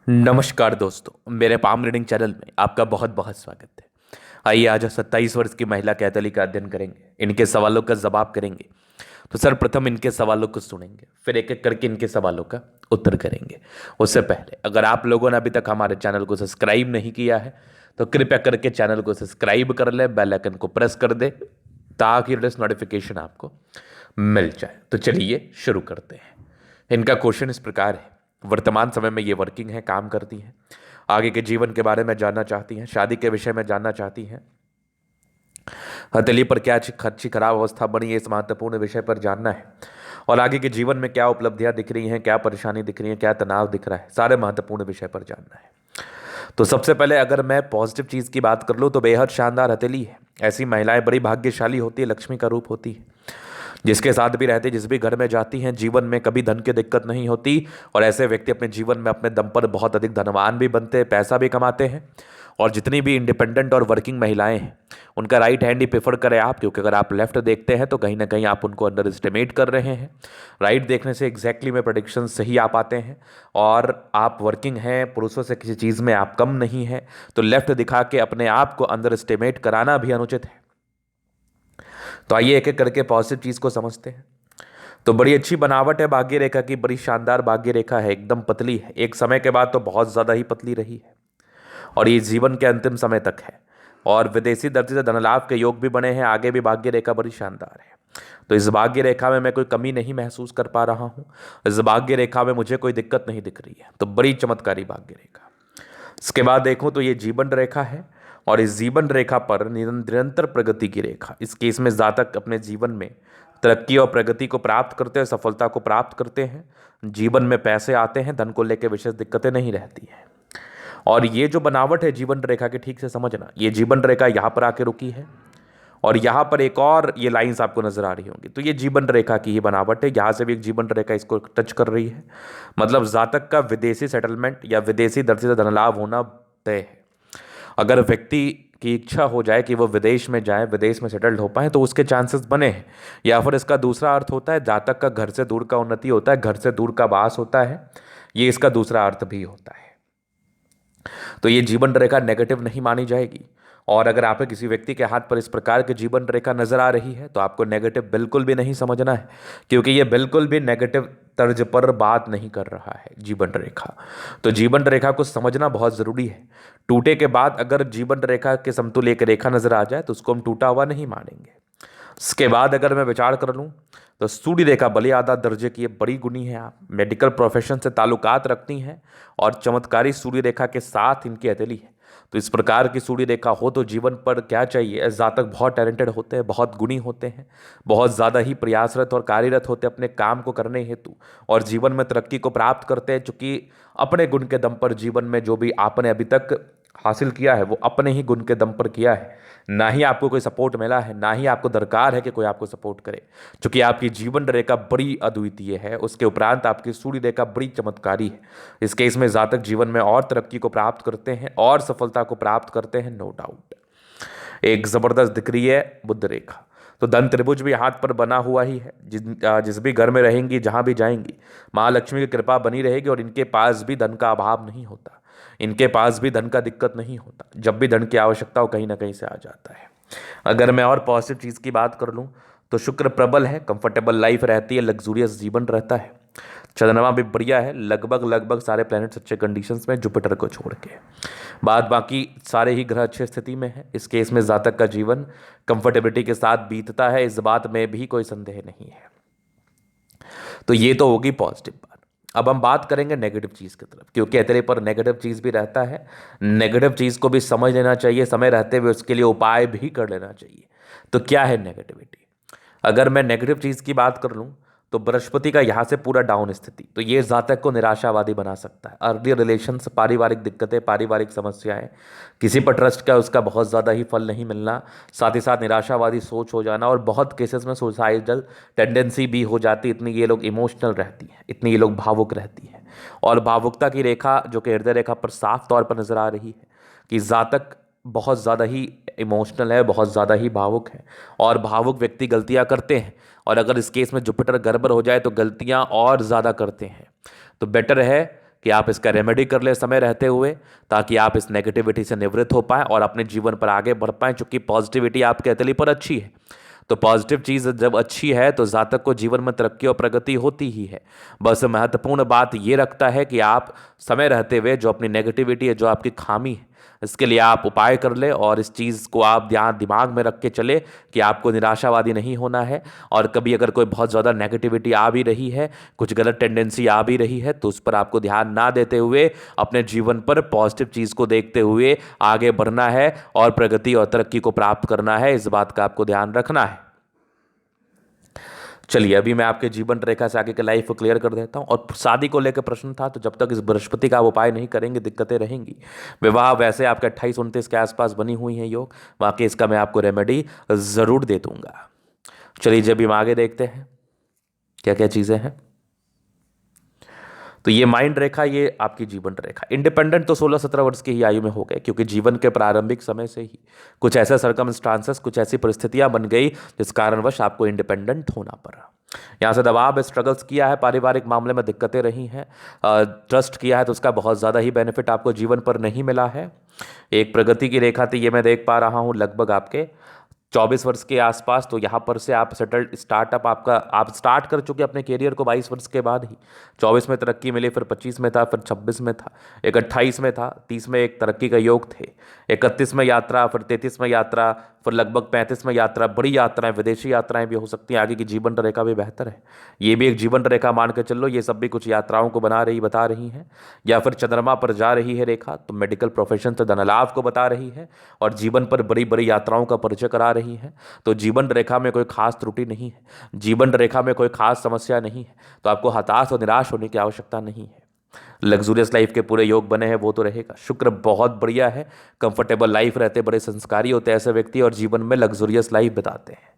नमस्कार दोस्तों, मेरे पाम रीडिंग चैनल में आपका बहुत बहुत स्वागत है। आइए आज 27 वर्ष की महिला कैथली का अध्ययन करेंगे, इनके सवालों का जवाब करेंगे। तो सर्वप्रथम इनके सवालों को सुनेंगे, फिर एक एक करके इनके सवालों का उत्तर करेंगे। उससे पहले अगर आप लोगों ने अभी तक हमारे चैनल को सब्सक्राइब नहीं किया है तो कृपया करके चैनल को सब्सक्राइब कर ले, बेल आइकन को प्रेस कर दे ताकि लेटेस्ट नोटिफिकेशन आपको मिल जाए। तो चलिए शुरू करते हैं। इनका क्वेश्चन इस प्रकार है। वर्तमान समय में ये वर्किंग है, काम करती हैं, आगे के जीवन के बारे में जानना चाहती हैं, शादी के विषय में जानना चाहती हैं, हथेली पर क्या अच्छी खराब अवस्था बनी है इस महत्वपूर्ण विषय पर जानना है, और आगे के जीवन में क्या उपलब्धियां दिख रही हैं, क्या परेशानी दिख रही है, क्या तनाव दिख रहा है, सारे महत्वपूर्ण विषय पर जानना है। तो सबसे पहले अगर मैं पॉजिटिव चीज़ की बात कर लूँ तो बेहद शानदार हथेली है। ऐसी महिलाएं बड़ी भाग्यशाली होती है, लक्ष्मी का रूप होती है। जिसके साथ भी रहते, जिस भी घर में जाती हैं, जीवन में कभी धन की दिक्कत नहीं होती, और ऐसे व्यक्ति अपने जीवन में अपने दम पर बहुत अधिक धनवान भी बनते हैं, पैसा भी कमाते हैं। और जितनी भी इंडिपेंडेंट और वर्किंग महिलाएं हैं उनका राइट हैंड ही प्रेफर करें आप, क्योंकि अगर आप लेफ्ट देखते हैं तो कहीं ना कहीं आप उनको अंडर एस्टिमेट कर रहे हैं। राइट देखने से एग्जैक्टली में प्रेडिक्शन सही आ पाते हैं, और आप वर्किंग हैं, पुरुषों से किसी चीज़ में आप कम नहीं हैं, तो लेफ्ट दिखा के अपने आप को अंडर एस्टिमेट कराना भी अनुचित है। तो आइए एक एक करके पॉजिटिव चीज़ को समझते हैं। तो बड़ी अच्छी बनावट है भाग्य रेखा की, बड़ी शानदार भाग्य रेखा है, एकदम पतली है। एक समय के बाद तो बहुत ज़्यादा ही पतली रही है, और ये जीवन के अंतिम समय तक है। और विदेशी दृष्टि से धनलाभ के योग भी बने हैं, आगे भी भाग्य रेखा बड़ी शानदार है। तो इस भाग्य रेखा में मैं कोई कमी नहीं महसूस कर पा रहा हूँ, इस भाग्य रेखा में मुझे कोई दिक्कत नहीं दिख रही है। तो बड़ी चमत्कारी भाग्य रेखा। इसके बाद देखूं तो ये जीवन रेखा है, और इस जीवन रेखा पर निरंतर प्रगति की रेखा। इस केस में जातक अपने जीवन में तरक्की और प्रगति को प्राप्त करते हैं, सफलता को प्राप्त करते हैं, जीवन में पैसे आते हैं, धन को लेकर विशेष दिक्कतें नहीं रहती हैं। और ये जो बनावट है जीवन रेखा की, ठीक से समझना, ये जीवन रेखा यहाँ पर आके रुकी है, और यहाँ पर एक और ये लाइंस आपको नजर आ रही होंगी। तो ये जीवन रेखा की ही बनावट है, यहाँ से भी एक जीवन रेखा इसको टच कर रही है। मतलब जातक का विदेशी सेटलमेंट या विदेशी दृष्टि से धनलाभ होना तय है। अगर व्यक्ति की इच्छा हो जाए कि वो विदेश में जाए, विदेश में सेटल्ड हो पाए, तो उसके चांसेस बने हैं। या फिर इसका दूसरा अर्थ होता है जातक का घर से दूर का उन्नति होता है, घर से दूर का वास होता है, ये इसका दूसरा अर्थ भी होता है। तो ये जीवन रेखा नेगेटिव नहीं मानी जाएगी। और अगर आप किसी व्यक्ति के हाथ पर इस प्रकार की जीवन रेखा नजर आ रही है तो आपको नेगेटिव बिल्कुल भी नहीं समझना है, क्योंकि ये बिल्कुल भी नेगेटिव तर्ज पर बात नहीं कर रहा है जीवन रेखा। तो जीवन रेखा को समझना बहुत जरूरी है। टूटे के बाद अगर जीवन रेखा के समतुल्य एक रेखा नजर आ जाए तो उसको हम टूटा हुआ नहीं मानेंगे। इसके बाद अगर मैं विचार कर लूँ तो सूर्य रेखा बड़े आधा दर्जे की बड़ी गुणी है। आप मेडिकल प्रोफेशन से ताल्लुकात रखती हैं, और चमत्कारी सूर्य रेखा के साथ इनकी हथेली है। तो इस प्रकार की सूर्य रेखा हो तो जीवन पर क्या चाहिए। जातक बहुत टैलेंटेड होते हैं, बहुत गुणी होते हैं, बहुत ज़्यादा ही प्रयासरत और कार्यरत होते हैं अपने काम को करने हेतु, और जीवन में तरक्की को प्राप्त करते हैं, चूंकि अपने गुण के दम पर जीवन में जो भी आपने अभी तक हासिल किया है वो अपने ही गुण के दम पर किया है। ना ही आपको कोई सपोर्ट मिला है, ना ही आपको दरकार है कि कोई आपको सपोर्ट करे। क्योंकि आपकी जीवन रेखा बड़ी अद्वितीय है, उसके उपरांत आपकी सूर्य रेखा बड़ी चमत्कारी है। इस केस में जातक जीवन में और तरक्की को प्राप्त करते हैं और सफलता को प्राप्त करते हैं, नो डाउट। एक जबरदस्त दिख रही है बुध रेखा। तो धन त्रिभुज भी हाथ पर बना हुआ ही है। जिस भी घर में रहेंगी, जहां भी जाएंगी, महालक्ष्मी की कृपा बनी रहेगी, और इनके पास भी धन का अभाव नहीं होता, इनके पास भी धन का दिक्कत नहीं होता। जब भी धन की आवश्यकता हो कहीं ना कहीं से आ जाता है। अगर मैं और पॉजिटिव चीज़ की बात कर लूँ तो शुक्र प्रबल है, कंफर्टेबल लाइफ रहती है, लग्जूरियस जीवन रहता है। चंद्रमा भी बढ़िया है, लगभग लगभग सारे प्लैनेट्स अच्छे कंडीशंस में, जुपिटर को छोड़ के बाद बाकी सारे ही ग्रह अच्छे स्थिति में है। इस केस में जातक का जीवन कंफर्टेबिलिटी के साथ बीतता है, इस बात में भी कोई संदेह नहीं है। तो ये तो होगी पॉजिटिव बात। अब हम बात करेंगे नेगेटिव चीज़ की तरफ, क्योंकि तेरे पर नेगेटिव चीज़ भी रहता है। नेगेटिव चीज़ को भी समझ लेना चाहिए, समय रहते हुए उसके लिए उपाय भी कर लेना चाहिए। तो क्या है नेगेटिविटी। अगर मैं नेगेटिव चीज़ की बात कर लूँ तो बृहस्पति का यहाँ से पूरा डाउन स्थिति, तो ये जातक को निराशावादी बना सकता है। अर्ली रिलेशंस, पारिवारिक दिक्कतें, पारिवारिक समस्याएं, किसी पर ट्रस्ट का उसका बहुत ज़्यादा ही फल नहीं मिलना, साथ ही साथ निराशावादी सोच हो जाना, और बहुत केसेस में सुसाइडल टेंडेंसी भी हो जाती। इतनी ये लोग इमोशनल रहती हैं, इतनी ये लोग भावुक रहती हैं। और भावुकता की रेखा जो कि हृदय रेखा पर साफ तौर पर नजर आ रही है कि जातक बहुत ज़्यादा ही इमोशनल है, बहुत ज़्यादा ही भावुक है, और भावुक व्यक्ति गलतियां करते हैं। और अगर इस केस में जुपिटर गड़बड़ हो जाए तो गलतियां और ज़्यादा करते हैं। तो बेटर है कि आप इसका रेमेडी कर ले समय रहते हुए, ताकि आप इस नेगेटिविटी से निवृत्त हो पाएं और अपने जीवन पर आगे बढ़ पाएं। चूंकि पॉजिटिविटी आपके हथेली पर अच्छी है, तो पॉजिटिव चीज़ जब अच्छी है तो जातक को जीवन में तरक्की और प्रगति होती ही है। बस महत्वपूर्ण बात ये रखता है कि आप समय रहते हुए जो अपनी नेगेटिविटी है, जो आपकी खामी है, इसके लिए आप उपाय कर ले और इस चीज़ को आप ध्यान दिमाग में रख के चले कि आपको निराशावादी नहीं होना है। और कभी अगर कोई बहुत ज़्यादा नेगेटिविटी आ भी रही है, कुछ गलत टेंडेंसी आ भी रही है, तो उस पर आपको ध्यान ना देते हुए अपने जीवन पर पॉजिटिव चीज़ को देखते हुए आगे बढ़ना है और प्रगति और तरक्की को प्राप्त करना है। इस बात का आपको ध्यान रखना है। चलिए, अभी मैं आपके जीवन रेखा से आगे के लाइफ को क्लियर कर देता हूं। और शादी को लेकर प्रश्न था, तो जब तक इस बृहस्पति का आप उपाय नहीं करेंगे दिक्कतें रहेंगी। विवाह वैसे आपके 28-29 के आसपास बनी हुई हैं योग, बाकी इसका मैं आपको रेमेडी ज़रूर दे दूंगा। चलिए, जब हम आगे देखते हैं क्या क्या चीज़ें हैं। तो ये माइंड रेखा, ये आपकी जीवन रेखा। इंडिपेंडेंट तो 16-17 वर्ष की ही आयु में हो गए, क्योंकि जीवन के प्रारंभिक समय से ही कुछ ऐसे सर्कमस्टांसेस, कुछ ऐसी परिस्थितियां बन गई जिस कारणवश आपको इंडिपेंडेंट होना पड़ा। यहाँ से दबाव, स्ट्रगल्स किया है, पारिवारिक मामले में दिक्कतें रही हैं, ट्रस्ट किया है तो उसका बहुत ज़्यादा ही बेनिफिट आपको जीवन पर नहीं मिला है। एक प्रगति की रेखा थी, ये मैं देख पा रहा हूँ लगभग आपके 24 वर्ष के आसपास। तो यहाँ पर से आप सेटल्ड, स्टार्टअप आपका आप स्टार्ट कर चुके अपने करियर को 22 वर्ष के बाद ही। 24 में तरक्की मिली, फिर 25 में था, फिर 26 में था, एक 28 में था, 30 में एक तरक्की का योग थे, 31 में यात्रा, फिर 33 में यात्रा, फिर लगभग 35 में यात्रा। बड़ी यात्राएं, विदेशी यात्राएं भी हो सकती हैं। आगे की जीवन रेखा भी बेहतर है, ये भी एक जीवन रेखा मान के चल लो। ये सब भी कुछ यात्राओं को बता रही हैं। या फिर चंद्रमा पर जा रही है रेखा, तो मेडिकल प्रोफेशन से धन लाभ को बता रही है और जीवन पर बड़ी बड़ी यात्राओं का परिचय करा रही है। तो जीवन रेखा में कोई खास त्रुटि नहीं है, जीवन रेखा में कोई खास समस्या नहीं है, तो आपको हताश और निराश होने की आवश्यकता नहीं है। लग्जूरियस लाइफ के पूरे योग बने हैं, वो तो रहेगा। शुक्र बहुत बढ़िया है, कंफर्टेबल लाइफ रहते, बड़े संस्कारी होते हैं ऐसे व्यक्ति और जीवन में लग्जूरियस लाइफ बिताते हैं।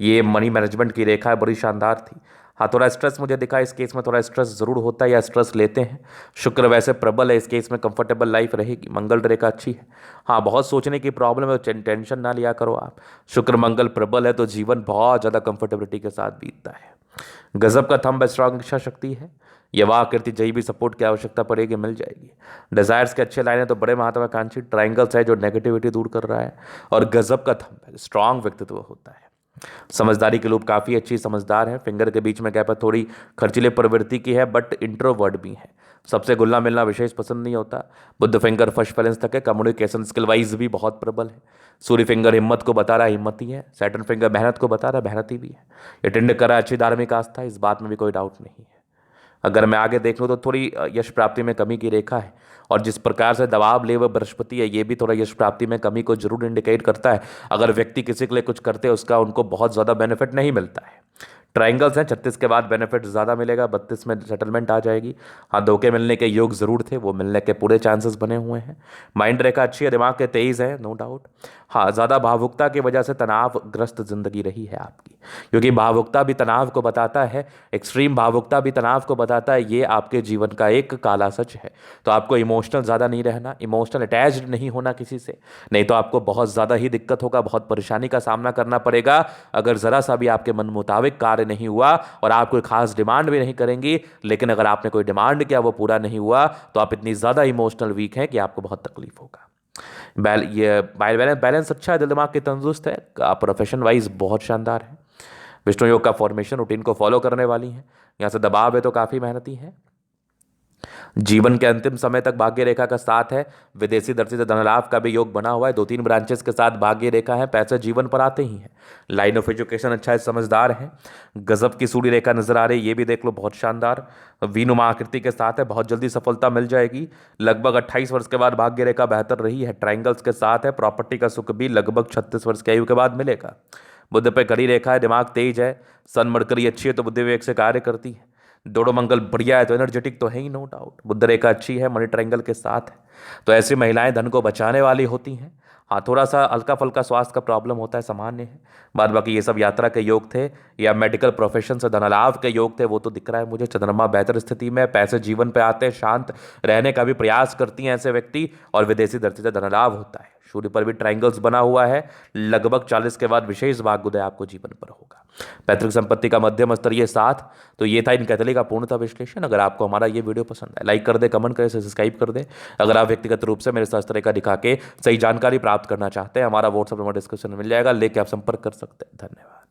ये मनी मैनेजमेंट की रेखा है, बड़ी शानदार थी। हाँ, थोड़ा स्ट्रेस मुझे दिखा, इस केस में थोड़ा स्ट्रेस जरूर होता है या स्ट्रेस लेते हैं। शुक्र वैसे प्रबल है, इस केस में कंफर्टेबल लाइफ रहेगी। मंगल रेखा अच्छी है। हाँ, बहुत सोचने की प्रॉब्लम है, टेंशन ना लिया करो आप। शुक्र मंगल प्रबल है तो जीवन बहुत ज़्यादा कंफर्टेबिलिटी के साथ बीतता है। गजब का थंब, स्ट्रांग इच्छा शक्ति है। यवा कीर्ति जय भी सपोर्ट की आवश्यकता पड़ेगी, मिल जाएगी। डिजायर्स के अच्छे लाइन है, तो बड़े महत्वाकांक्षी ट्राइंगल्स है जो नेगेटिविटी दूर कर रहा है। और गजब का थंब है, स्ट्रांग व्यक्तित्व होता है। समझदारी के लोग काफ़ी अच्छी समझदार है। फिंगर के बीच में गैप है, थोड़ी खर्चीले प्रवृत्ति की है, बट इंट्रोवर्ड भी है। सबसे घुलना मिलना विशेष पसंद नहीं होता। बुद्ध फिंगर फर्स्ट बैलेंस तक है, कम्युनिकेशन स्किल वाइज भी बहुत प्रबल है। सूर्य फिंगर हिम्मत को बता रहा है, हिम्मती है। सैटर्न फिंगर मेहनत को बता रहा है, मेहनती भी है। ये टिंड कर रहा है अच्छी धार्मिक आस्था, इस बात में भी कोई डाउट नहीं है। अगर मैं आगे देख लूँ तो थोड़ी यश प्राप्ति में कमी की रेखा है, और जिस प्रकार से दबाव ले वह बृहस्पति है, ये भी थोड़ा यश प्राप्ति में कमी को जरूर इंडिकेट करता है। अगर व्यक्ति किसी के लिए कुछ करते हैं, उसका उनको बहुत ज़्यादा बेनिफिट नहीं मिलता है। ट्राइंगल्स हैं, 36 के बाद बेनिफिट ज़्यादा मिलेगा, 32 में सेटलमेंट आ जाएगी। हाँ, धोखे मिलने के योग जरूर थे, वो मिलने के पूरे चांसेस बने हुए हैं। माइंड रेखा अच्छी है, दिमाग के तेज है, नो डाउट। हाँ, ज़्यादा भावुकता की वजह से तनावग्रस्त जिंदगी रही है आपकी, क्योंकि भावुकता भी तनाव को बताता है, एक्सट्रीम भावुकता भी तनाव को बताता है। ये आपके जीवन का एक काला सच है। तो आपको इमोशनल ज़्यादा नहीं रहना, इमोशनल अटैच्ड नहीं होना किसी से, नहीं तो आपको बहुत ज़्यादा ही दिक्कत होगा, बहुत परेशानी का सामना करना पड़ेगा। अगर ज़रा सा भी आपके मन मुताबिक कार्य नहीं हुआ और आप कोई खास डिमांड भी नहीं करेंगी, लेकिन अगर आपने कोई डिमांड किया वो पूरा नहीं हुआ, तो आप इतनी ज़्यादा इमोशनल वीक हैं कि आपको बहुत तकलीफ होगा। ये बैलेंस अच्छा है, दिल दिमाग की तंदुरुस्त है, आप प्रोफेशन वाइज बहुत शानदार है। विष्णु योग का फॉर्मेशन रूटीन को फॉलो करने वाली हैं। यहाँ से दबाव है तो काफ़ी मेहनती है। जीवन के अंतिम समय तक भाग्य रेखा का साथ है। विदेशी दृष्टि से धनलाभ का भी योग बना हुआ है। 2-3 ब्रांचेस के साथ भाग्य रेखा है, पैसे जीवन पर आते ही हैं। लाइन ऑफ एजुकेशन अच्छा है, समझदार है। गजब की सूर्य रेखा नजर आ रही है, ये भी देख लो, बहुत शानदार। वीनुमा आकृति के साथ है, बहुत जल्दी सफलता मिल जाएगी। लगभग 28 वर्ष के बाद भाग्य रेखा बेहतर रही है। ट्राइंगल्स के साथ है। प्रॉपर्टी का सुख भी लगभग 36 वर्ष की आयु के बाद मिलेगा। बुद्ध पे कड़ी रेखा है, दिमाग तेज है। सन मरकरी अच्छी है तो बुद्धि विवेक से कार्य करती है। दोनों मंगल बढ़िया है तो एनर्जेटिक तो है ही, नो डाउट। बुद्ध रेखा अच्छी है, मनी ट्रायंगल के साथ है, तो ऐसी महिलाएं धन को बचाने वाली होती हैं। हाँ, थोड़ा सा हल्का फुल्का स्वास्थ्य का प्रॉब्लम होता है, सामान्य है। बाद बाकी ये सब यात्रा के योग थे या मेडिकल प्रोफेशन से धनलाभ के योग थे, वो तो दिख रहा है मुझे। चंद्रमा बेहतर स्थिति में, पैसे जीवन पे आते हैं, शांत रहने का भी प्रयास करती हैं ऐसे व्यक्ति, और विदेशी धरती से धनलाभ होता है। सूर्य पर भी ट्राइंगल्स बना हुआ है। लगभग 40 के बाद विशेष भाग्योदय आपको जीवन पर होगा। पैतृक संपत्ति का मध्यम स्तर ये 7। तो ये था इन कैथोलिक का पूर्णतः विश्लेषण। अगर आपको हमारा ये वीडियो पसंद है, लाइक कर दे, कमेंट करें, सब्सक्राइब कर दे। अगर आप व्यक्तिगत रूप से मेरे साथ इस तरह का दिखा के सही जानकारी प्राप्त करना चाहते हैं, हमारा व्हाट्सएप नंबर डिस्क्रिप्शन में मिल जाएगा, लेके आप संपर्क कर सकते हैं। धन्यवाद।